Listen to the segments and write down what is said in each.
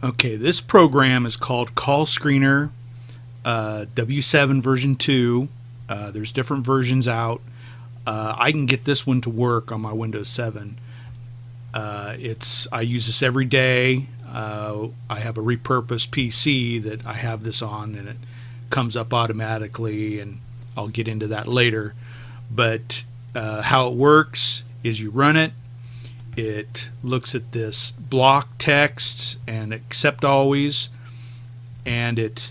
Okay, this program is called Call Screener W7 version 2. There's different versions out. I can get this one to work on my Windows 7. I use this every day. I have a repurposed PC that I have this on, and it comes up automatically, and I'll get into that later. But how it works is you run it. It looks at this block text and accept always, and it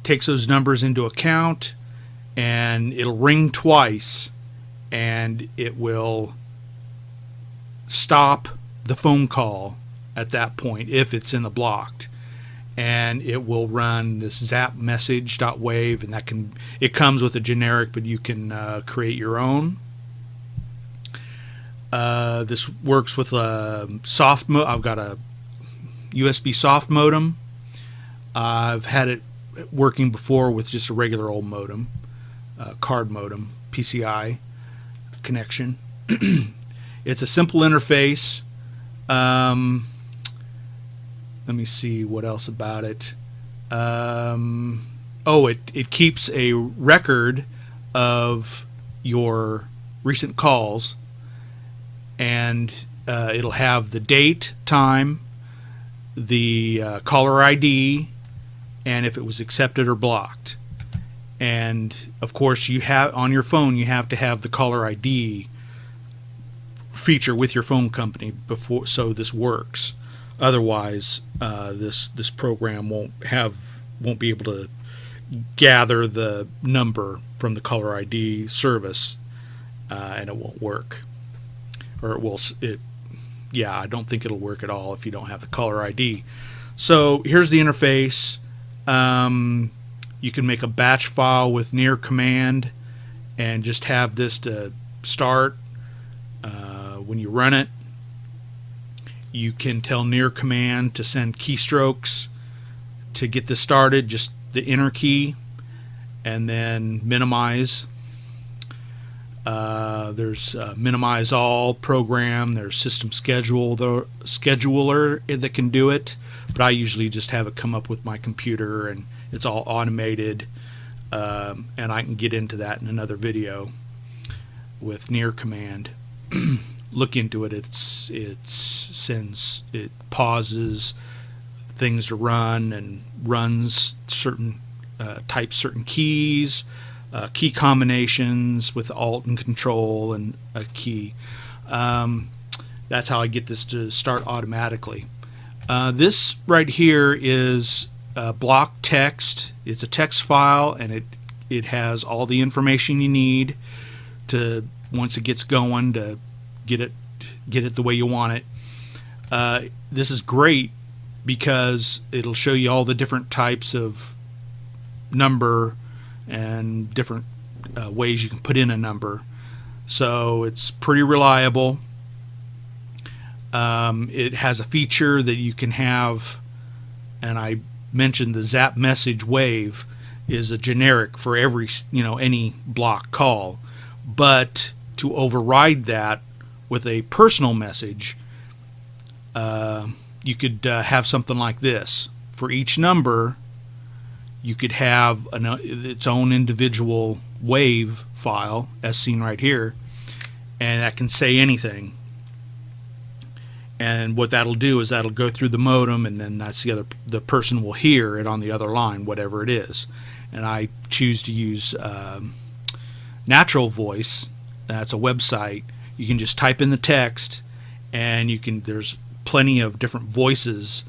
takes those numbers into account, and it'll ring twice, and it will stop the phone call at that point if it's in the blocked, and it will run this zap message.wave, and it comes with a generic, but you can create your own. This works with soft mode. I've got a USB soft modem. I've had it working before with just a regular old modem, card modem, PCI connection. It's a simple interface. Let me see what else about it. It keeps a record of your recent calls, and it'll have the date, time, the caller ID, and if it was accepted or blocked. And of course, you have on your phone, you have to have the caller ID feature with your phone company before, so this works. Otherwise, this program won't be able to gather the number from the caller ID service, and it won't work. Or it will. I don't think it'll work at all if you don't have the caller ID. So here's the interface. You can make a batch file with nircmd and just have this to start. When you run it, you can tell nircmd to send keystrokes to get this started, just the enter key, and then minimize. There's minimizeall program. There's system scheduler that can do it, but I usually just have it come up with my computer, and it's all automated, and I can get into that in another video with nircmd. Look into it. It pauses things to run and runs certain types certain keys, key combinations with Alt and Control and a key. That's how I get this to start automatically. This right here is block text. It's a text file, and it has all the information you need to, once it gets going, to get it the way you want it. This is great because it'll show you all the different types of number and different ways you can put in a number. So it's pretty reliable. It has a feature that you can have, and I mentioned the zap message wave is a generic for every any block call, but to override that with a personal message, you could have something like this. For each number, you could have its own individual wave file, as seen right here, and that can say anything. And what that'll do is that'll go through the modem, and then that's the person will hear it on the other line, whatever it is. And I choose to use Natural Voice. That's a website. You can just type in the text, and there's plenty of different voices,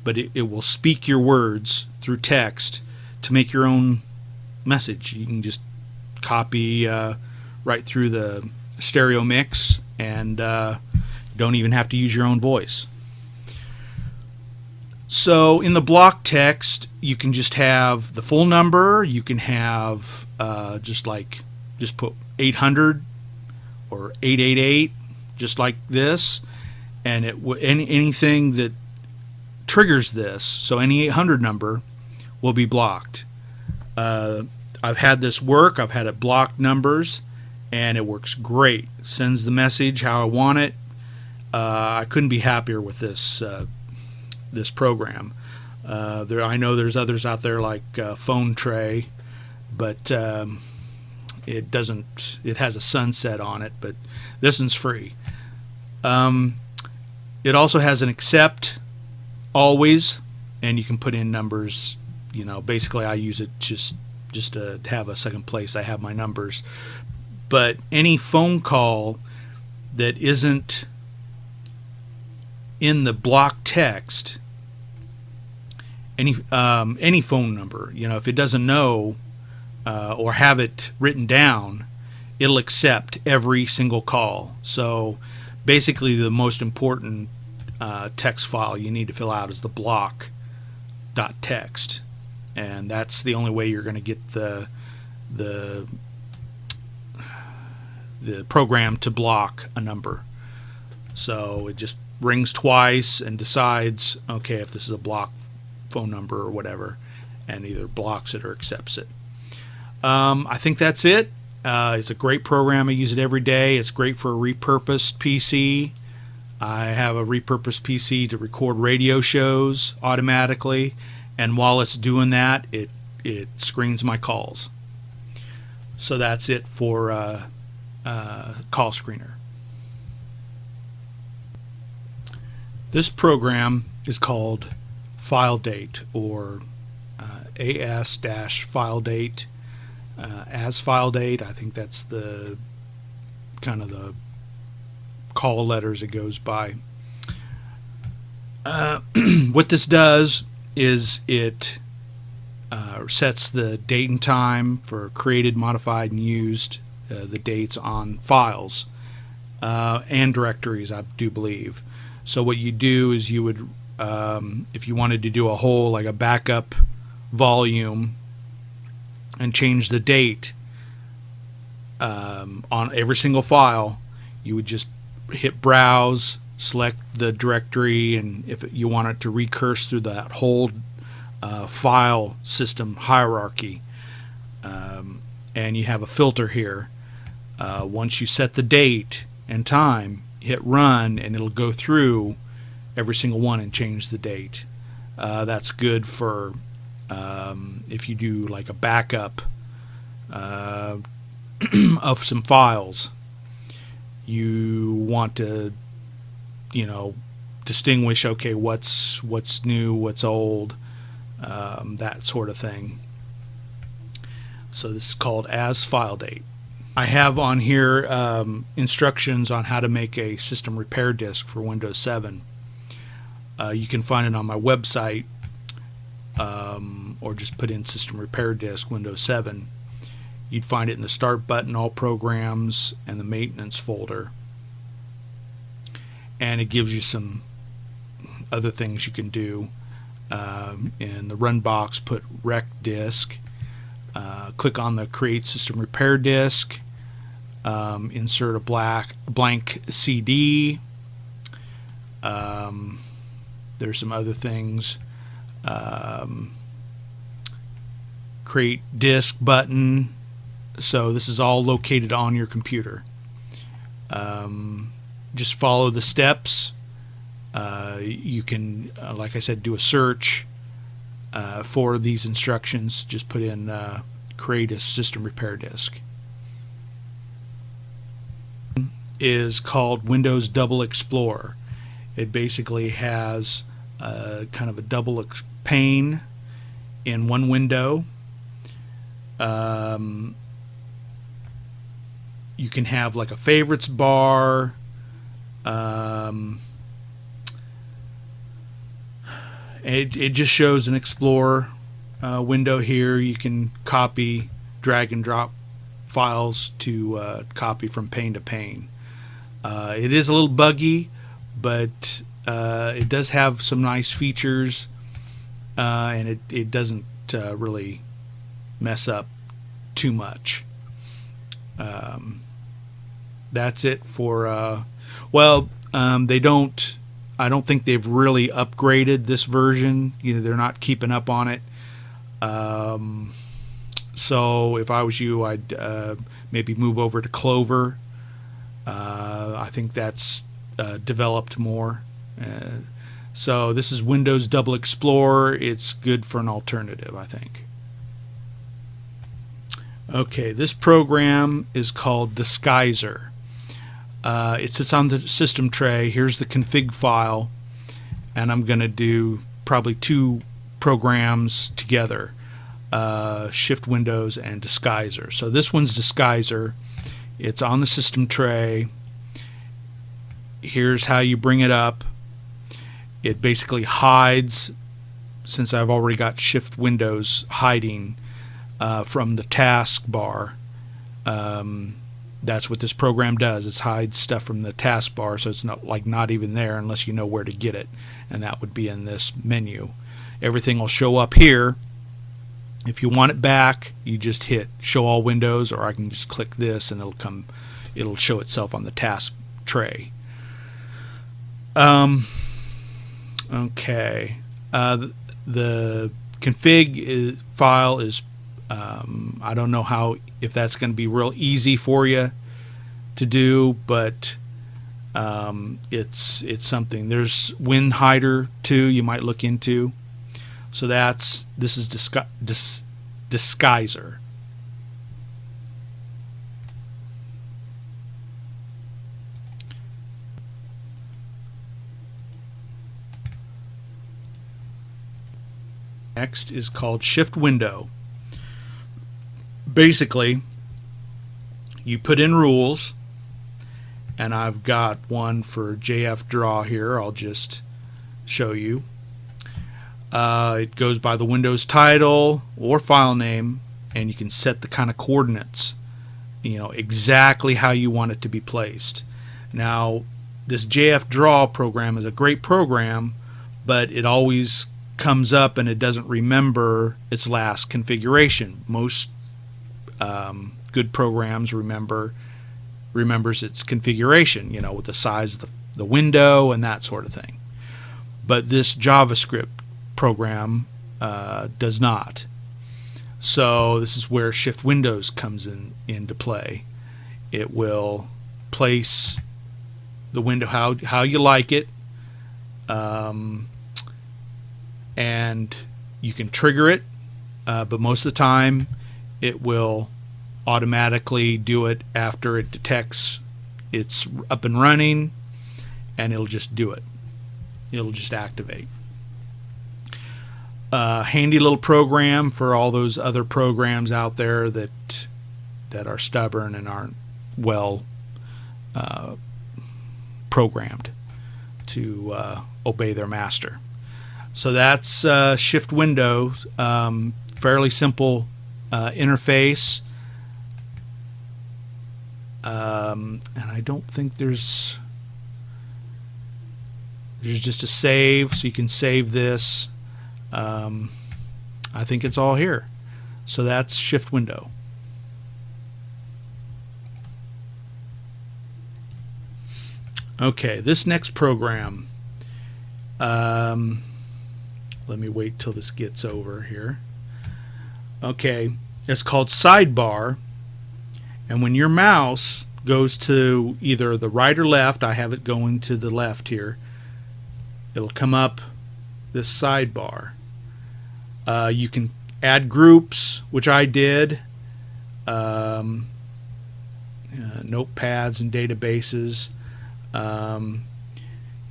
but it will speak your words through text to make your own message. You can just copy right through the stereo mix, and don't even have to use your own voice. So in the block text, you can just have the full number. You can have just put 800 or 888, just like this, and anything that triggers this, so any 800 number will be blocked. I've had this work. I've had it blocked numbers, and it works great. Sends the message how I want it. I couldn't be happier with this program. I know there's others out there like Phone Tray, but it doesn't. It has a sunset on it, but this one's free. It also has an accept always, and you can put in numbers. You know, basically I use it just to have a second place. I have my numbers, but any phone call that isn't in the block text, any phone number, you know, if it doesn't know or have it written down, it'll accept every single call. So basically the most important text file you need to fill out is the block.txt, and that's the only way you're going to get the program to block a number. So it just rings twice and decides, okay, if this is a block phone number or whatever, and either blocks it or accepts it. I think that's it. It's a great program. I use it every day. It's great for a repurposed PC. I have a repurposed PC to record radio shows automatically, and while it's doing that, it screens my calls. So that's it for call screener. This program is called FileDate, or as-filedate, as-filedate. I think that's the kind of the call letters it goes by. What this does is it sets the date and time for created, modified, and used, the dates on files and directories, I do believe. So what you do is you would, if you wanted to do a whole, like a backup volume and change the date on every single file, you would just hit browse, select the directory, and if you want it to recurse through that whole file system hierarchy, and you have a filter here. Once you set the date and time, hit run, and it'll go through every single one and change the date. That's good for if you do like a backup of some files. You want to, you know, distinguish, okay, what's new, what's old, that sort of thing. So this is called as-filedate. I have on here instructions on how to make a system repair disk for Windows 7. You can find it on my website, or just put in system repair disk Windows 7. You'd find it in the start button, all programs, and the maintenance folder. And it gives you some other things you can do. In the run box, put rec disk. Click on the create system repair disk. Insert a blank CD. There's some other things. Create disk button. So this is all located on your computer. Just follow the steps. You can, like I said, do a search for these instructions. Just put in create a system repair disk. Is called Windows Double Explorer. It basically has kind of a double pane in one window. You can have like a favorites bar. It just shows an Explorer window here. You can copy, drag and drop files to copy from pane to pane. It is a little buggy, but it does have some nice features, and it doesn't really mess up too much. That's it for they don't. I don't think they've really upgraded this version. You know, they're not keeping up on it. So if I was you, I'd maybe move over to Clover. I think that's developed more. So this is Windows Double Explorer. It's good for an alternative, I think. Okay, this program is called Disguiser. It sits on the system tray. Here's the config file, and I'm going to do probably two programs together, Shift Windows and Disguiser. So this one's Disguiser. It's on the system tray. Here's how you bring it up. It basically hides, since I've already got Shift Windows hiding from the taskbar. That's what this program does. It hides stuff from the taskbar, so it's not even there unless you know where to get it, and that would be in this menu. Everything will show up here. If you want it back, you just hit Show All Windows, or I can just click this and it'll show itself on the task tray. Okay. The config file is I don't know if that's going to be real easy for you to do, but it's something. There's Win Hider too you might look into. So this is Disguiser. Next is called Shift Window. Basically, you put in rules, and I've got one for JF Draw here. I'll just show you. It goes by the Windows title or file name, and you can set the kind of coordinates, exactly how you want it to be placed. Now, this JF Draw program is a great program, but it always comes up and it doesn't remember its last configuration. Most good programs remembers its configuration, with the size of the window and that sort of thing. But this JavaScript program does not. So this is where Shift Windows comes into play. It will place the window how you like it, and you can trigger it, but most of the time it will automatically do it after it detects it's up and running, and it'll just do it. It'll just activate. Handy little program for all those other programs out there that are stubborn and aren't well programmed to obey their master. So that's Shift Windows. Fairly simple interface, and I don't think there's just a save, so you can save this. I think it's all here. So that's Shift Window. Okay, this next program, let me wait till this gets over here. Okay, it's called Sidebar, and when your mouse goes to either the right or left, I have it going to the left here, it'll come up this sidebar. You can add groups, which I did, notepads and databases.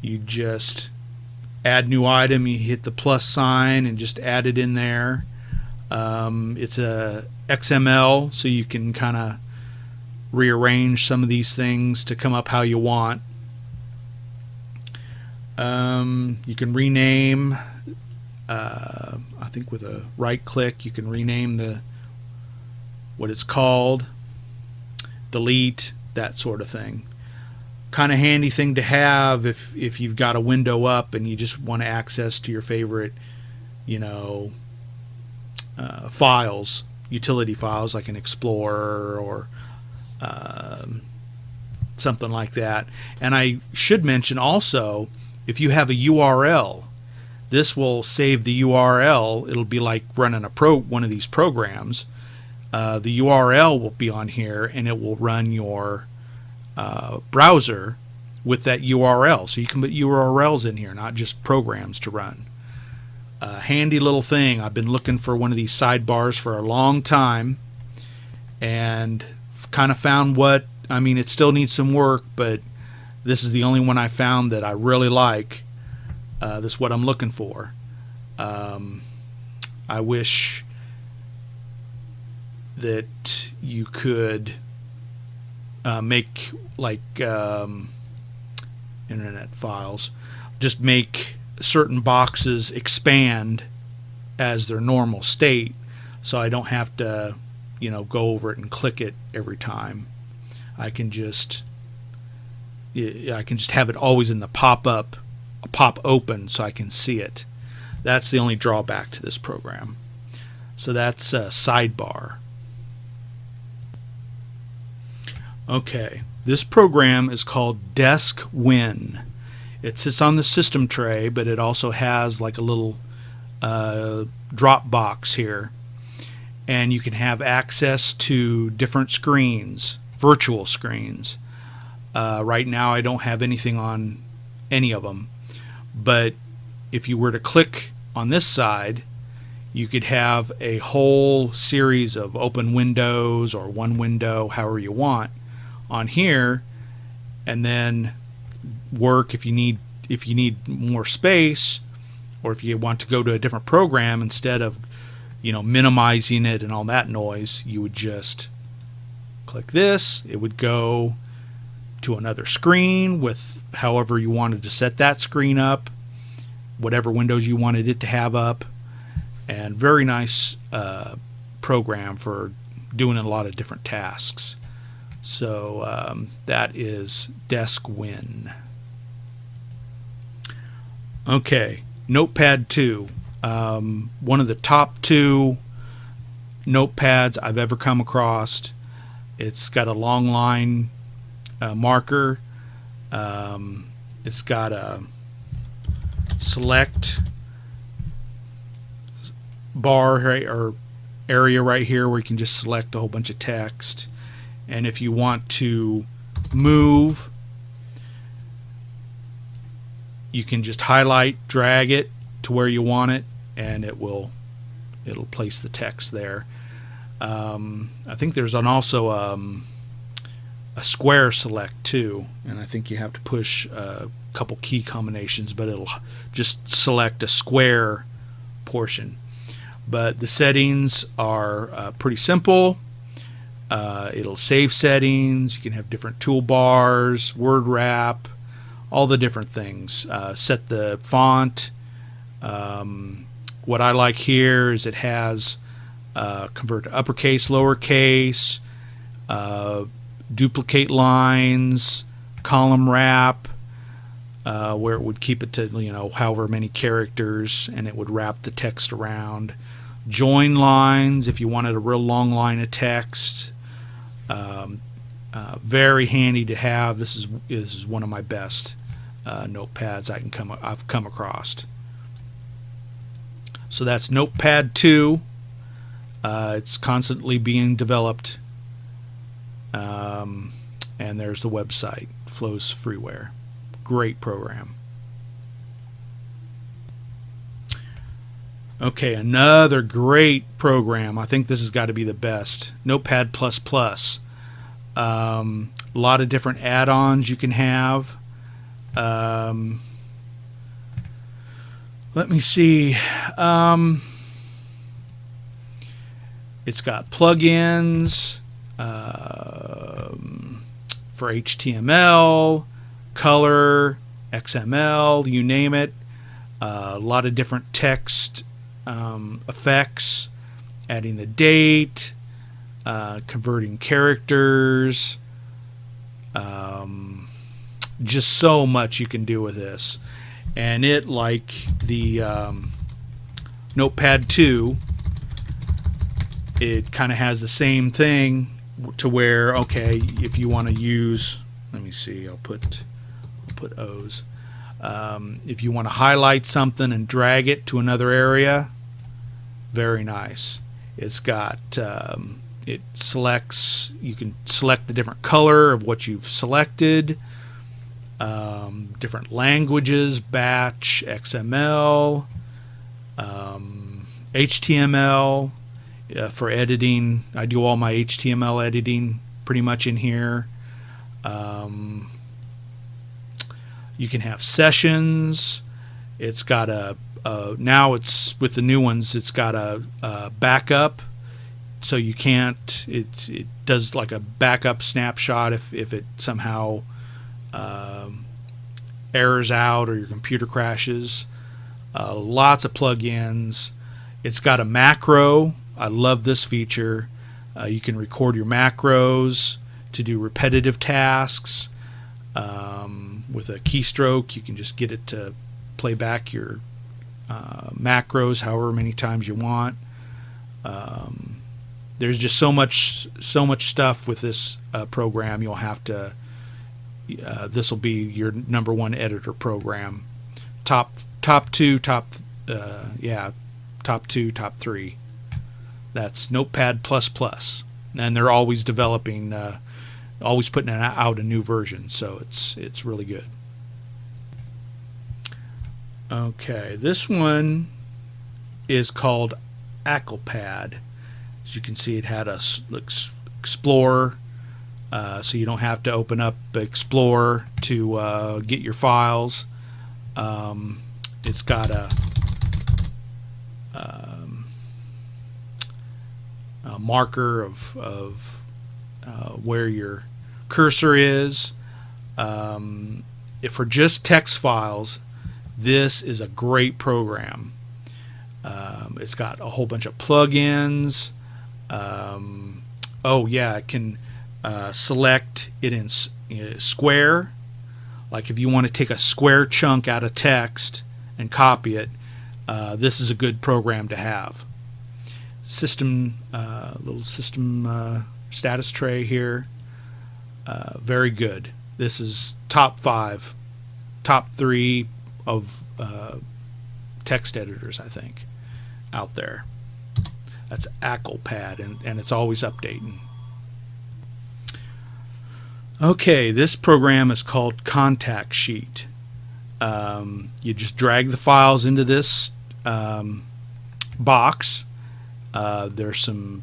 You just add new item, you hit the plus sign and just add it in there. It's a XML, so you can kind of rearrange some of these things to come up how you want. You can rename, I think with a right click you can rename what it's called, delete, that sort of thing. Kind of handy thing to have if you've got a window up and you just want access to your favorite files, utility files like an Explorer or something like that. And I should mention also, if you have a URL, this will save the URL. It'll be like running one of these programs. The URL will be on here, and it will run your browser with that URL. So you can put URLs in here, not just programs to run. A handy little thing. I've been looking for one of these sidebars for a long time, and kind of found what, I mean, it still needs some work, but this is the only one I found that I really like. This is what I'm looking for. I wish that you could make like internet files, just make certain boxes expand as their normal state, so I don't have to, you know, go over it and click it every time. I can just have it always in the pop open, so I can see it. That's the only drawback to this program. So that's sidebar. Okay, this program is called deskwin. It sits on the system tray, but it also has like a little drop box here, and you can have access to different screens, virtual screens. Right now I don't have anything on any of them, but if you were to click on this side, you could have a whole series of open windows or one window, however you want, on here, and then work if you need more space, or if you want to go to a different program, instead of, you know, minimizing it and all that noise, you would just click this. It would go to another screen with however you wanted to set that screen up, whatever windows you wanted it to have up, and very nice program for doing a lot of different tasks. So that is deskwin. Okay, Notepad 2. One of the top 2 notepads I've ever come across. It's got a long line marker. It's got a select bar or area right here where you can just select a whole bunch of text, and if you want to move, you can just highlight, drag it to where you want it, and it'll place the text there. I think there's also a square select too, and I think you have to push a couple key combinations, but it'll just select a square portion. But the settings are pretty simple. It'll save settings. You can have different toolbars, word wrap, all the different things. Set the font. What I like here is it has convert to uppercase, lowercase, duplicate lines, column wrap, where it would keep it to, you know, however many characters, and it would wrap the text around. Join lines if you wanted a real long line of text. Very handy to have. This is one of my best notepads I've come across. So that's Notepad 2. It's constantly being developed, and there's the website, Flows Freeware. Great program. Okay, another great program. I think this has got to be the best. Notepad++. A lot of different add-ons you can have. Let me see. It's got plugins for HTML, color, XML, you name it. A lot of different text effects, adding the date, converting characters, just so much you can do with this. And it, like the Notepad 2, it kind of has the same thing, to where, okay, if you want to use, let me see, I'll put O's. If you want to highlight something and drag it to another area, very nice. It's got it selects, you can select the different color of what you've selected. different languages, batch, XML, HTML for editing. I do all my HTML editing pretty much in here. You can have sessions. It's got now it's with the new ones, it's got a backup, so you can't, it does like a backup snapshot if it somehow errors out or your computer crashes. Lots of plugins. It's got a macro. I love this feature. You can record your macros to do repetitive tasks. With a keystroke, you can just get it to play back your macros however many times you want. There's just so much stuff with this program. You'll have to. This will be your #1 editor program. Top 2, top 3. That's Notepad++, and they're always developing. Always putting out a new version, so it's really good. Okay, this one is called akelpad. As you can see, it had a Explorer, so you don't have to open up Explorer to get your files. It's got a marker of where your cursor is. If for just text files, this is a great program. It's got a whole bunch of plugins. Oh yeah, it can select it in square. Like if you want to take a square chunk out of text and copy it, this is a good program to have. Little system status tray here. Very good. This is top 3 of text editors, I think, out there. That's akelpad, and it's always updating. Okay, this program is called contactsheet. You just drag the files into this box. There's some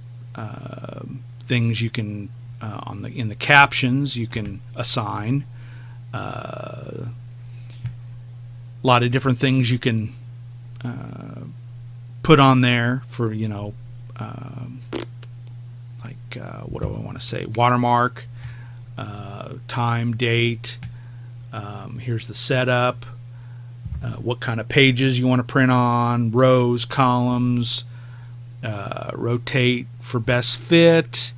things you can in the captions you can assign. A lot of different things you can put on there for, what do I want to say? Watermark, time, date. Here's the setup. What kind of pages you want to print on, rows, columns, rotate for best fit.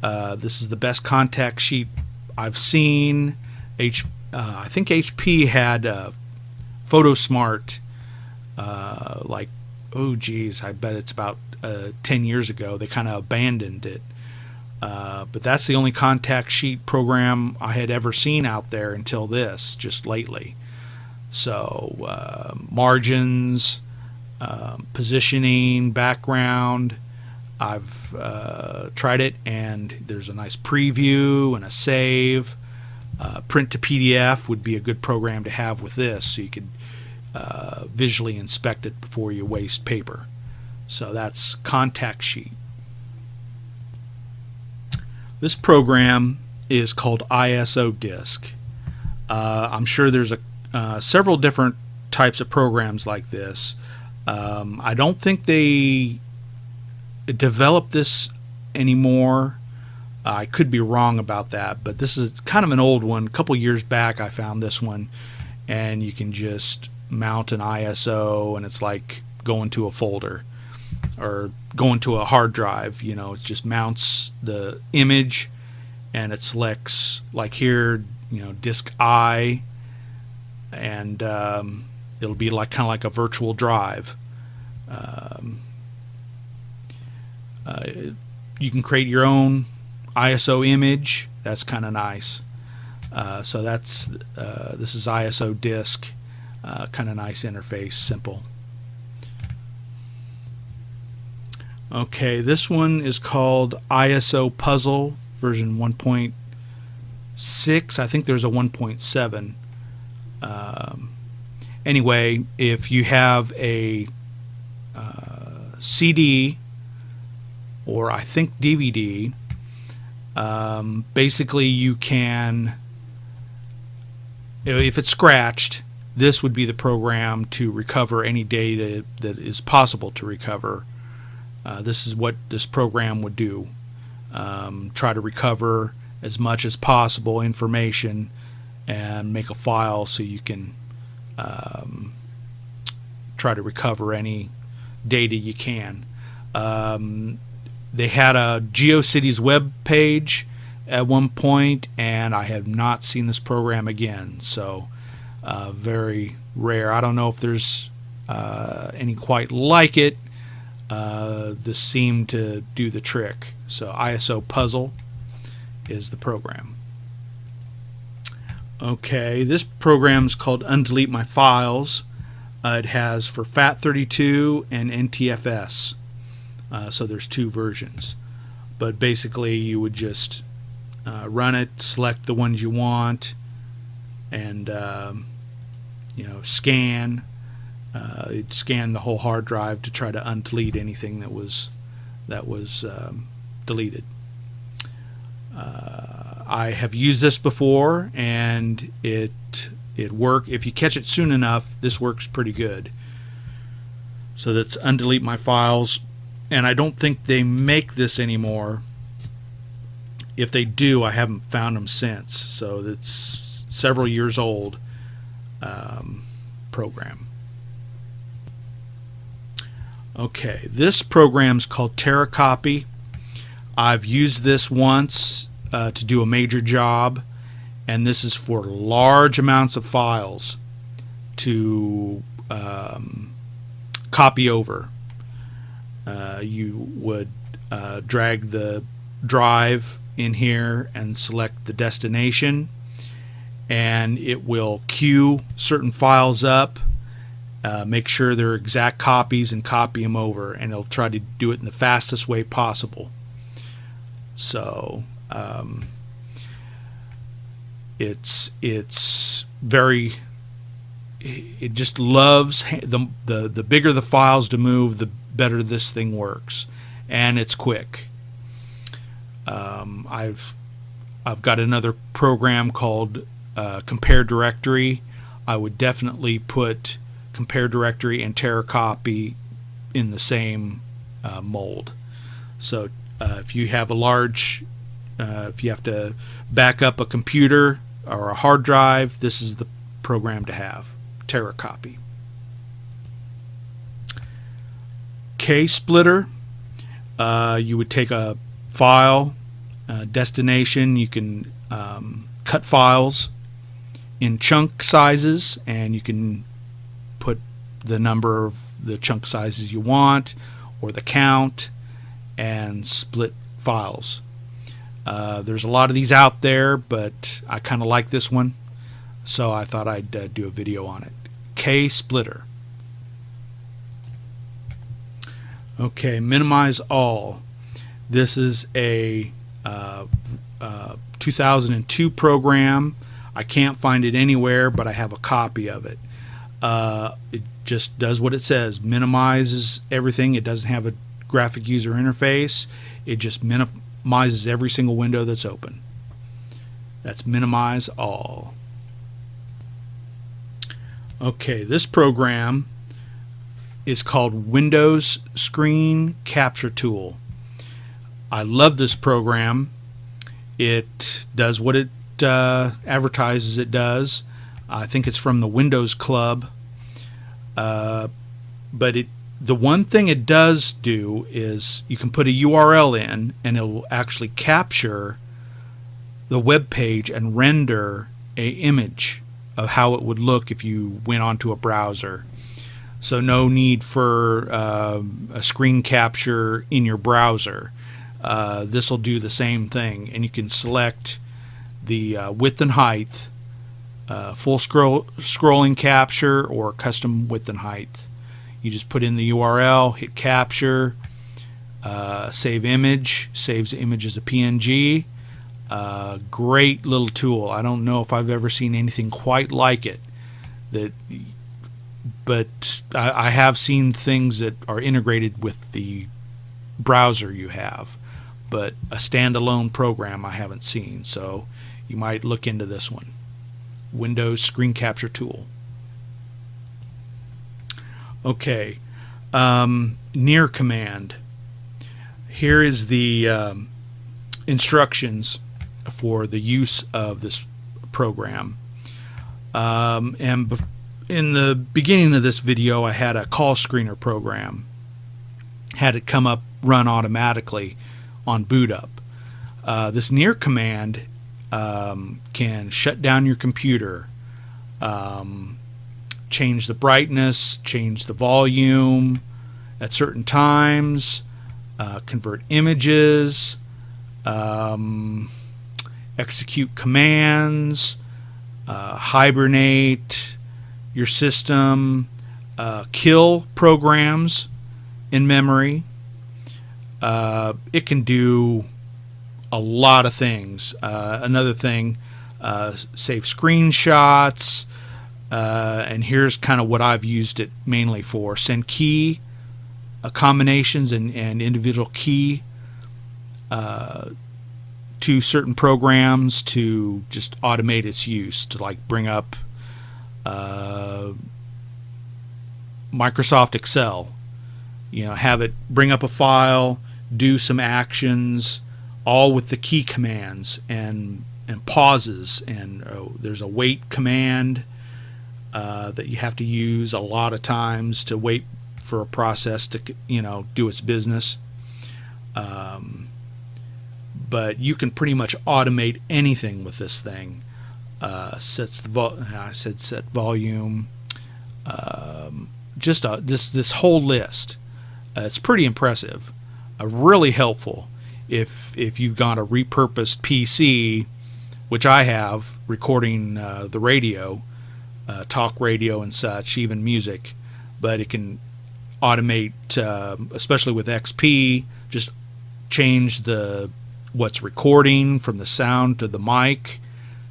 This is the best contact sheet I've seen. I think HP had PhotoSmart, oh geez, I bet it's about 10 years ago. They kind of abandoned it. But that's the only contact sheet program I had ever seen out there until this, just lately. So margins, positioning, background. I've tried it, and there's a nice preview and a save. Print to PDF would be a good program to have with this, so you could visually inspect it before you waste paper. So that's contact sheet. This program is called isodisk. I'm sure there's several different types of programs like this. I don't think they develop this anymore. I could be wrong about that, but this is kind of an old one. A couple years back I found this one, and you can just mount an ISO, and it's like going to a folder or going to a hard drive. It just mounts the image, and it selects, like here, disk I, and it'll be like kind of like a virtual drive. You can create your own ISO image. That's kind of nice. So that's this is isodisk. Kind of nice interface, simple. Okay, this one is called isopuzzle version 1.6. I think there's a 1.7. Anyway, if you have a CD or I think DVD, basically you can, if it's scratched, this would be the program to recover any data that is possible to recover. This is what this program would do. Try to recover as much as possible information and make a file so you can try to recover any data you can. They had a GeoCities web page at one point, and I have not seen this program again, so very rare. I don't know if there's any quite like it. This seemed to do the trick. So isopuzzle is the program. Okay, this program is called Undelete My Files. It has for FAT32 and NTFS. So there's two versions. But basically you would just run it, select the ones you want, and scan. It'd scan the whole hard drive to try to undelete anything that was deleted. I have used this before, and it worked. If you catch it soon enough, this works pretty good. So that's Undelete My Files, and I don't think they make this anymore. If they do, I haven't found them since. So it's several years old program. Okay, this program's called Teracopy. I've used this once to do a major job, and this is for large amounts of files to copy over. You would drag the drive in here and select the destination, and it will queue certain files up, make sure they're exact copies, and copy them over, and it'll try to do it in the fastest way possible. So it's very, it just loves the bigger the files to move, the better this thing works, and it's quick. I've got another program called Compare Directory. I would definitely put Compare Directory and Teracopy in the same mold. So if you have a large, if you have to back up a computer or a hard drive, this is the program to have, Teracopy. Ksplitter, you would take a file, destination, you can cut files in chunk sizes, and you can put the number of the chunk sizes you want or the count and split files. There's a lot of these out there, but I kind of like this one, so I thought I'd do a video on it. Ksplitter. Okay, minimizeall. This is a 2002 program. I can't find it anywhere, but I have a copy of it. It just does what it says, minimizes everything. It doesn't have a graphic user interface. It just minimizes every single window that's open. That's minimizeall. Okay, this program is called windowsscreencapturetool. I love this program. It does what it advertises it does. I think it's from the Windows Club. But the one thing it does do is you can put a URL in, and it will actually capture the web page and render an image of how it would look if you went onto a browser. So no need for a screen capture in your browser. This will do the same thing, and you can select the width and height, full scrolling capture, or custom width and height. You just put in the URL, hit capture, save image, saves the image as a PNG. Great little tool. I don't know if I've ever seen anything quite like it. that, but I have seen things that are integrated with the browser you have, but a standalone program I haven't seen. So you might look into this one, Windows Screen Capture Tool. Okay, nircmd. Here is the instructions for the use of this program. And in the beginning of this video, I had a call screener program. Had it come up, run automatically on boot up. This nircmd can shut down your computer, change the brightness, change the volume at certain times, convert images, execute commands, hibernate your system, kill programs in memory. It can do a lot of things. Another thing, save screenshots, and here's kind of what I've used it mainly for: send key combinations and individual key to certain programs to just automate its use, to like bring up Microsoft Excel, have it bring up a file, do some actions, all with the key commands and pauses, and there's a wait command that you have to use a lot of times to wait for a process to do its business. But you can pretty much automate anything with this thing. Sets the I said set volume. Just this whole list. It's pretty impressive. Really helpful if you've got a repurposed PC, which I have, recording the radio, talk radio and such, even music. But it can automate, especially with XP, just change what's recording from the sound to the mic,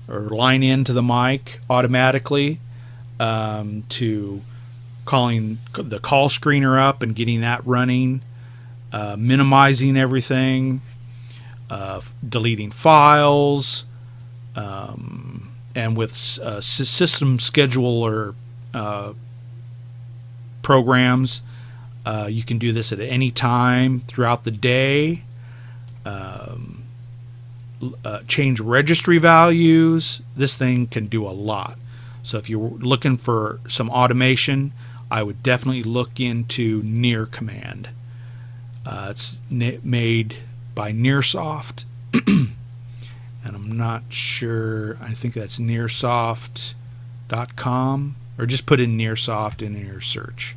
or line in to the mic automatically, to calling the call screener up and getting that running, minimizing everything, deleting files, and with system scheduler programs, you can do this at any time throughout the day. Change registry values. This thing can do a lot. So if you're looking for some automation, I would definitely look into nircmd. It's made by Nearsoft, and I'm not sure. I think that's nearsoft.com, or just put in Nearsoft in your search.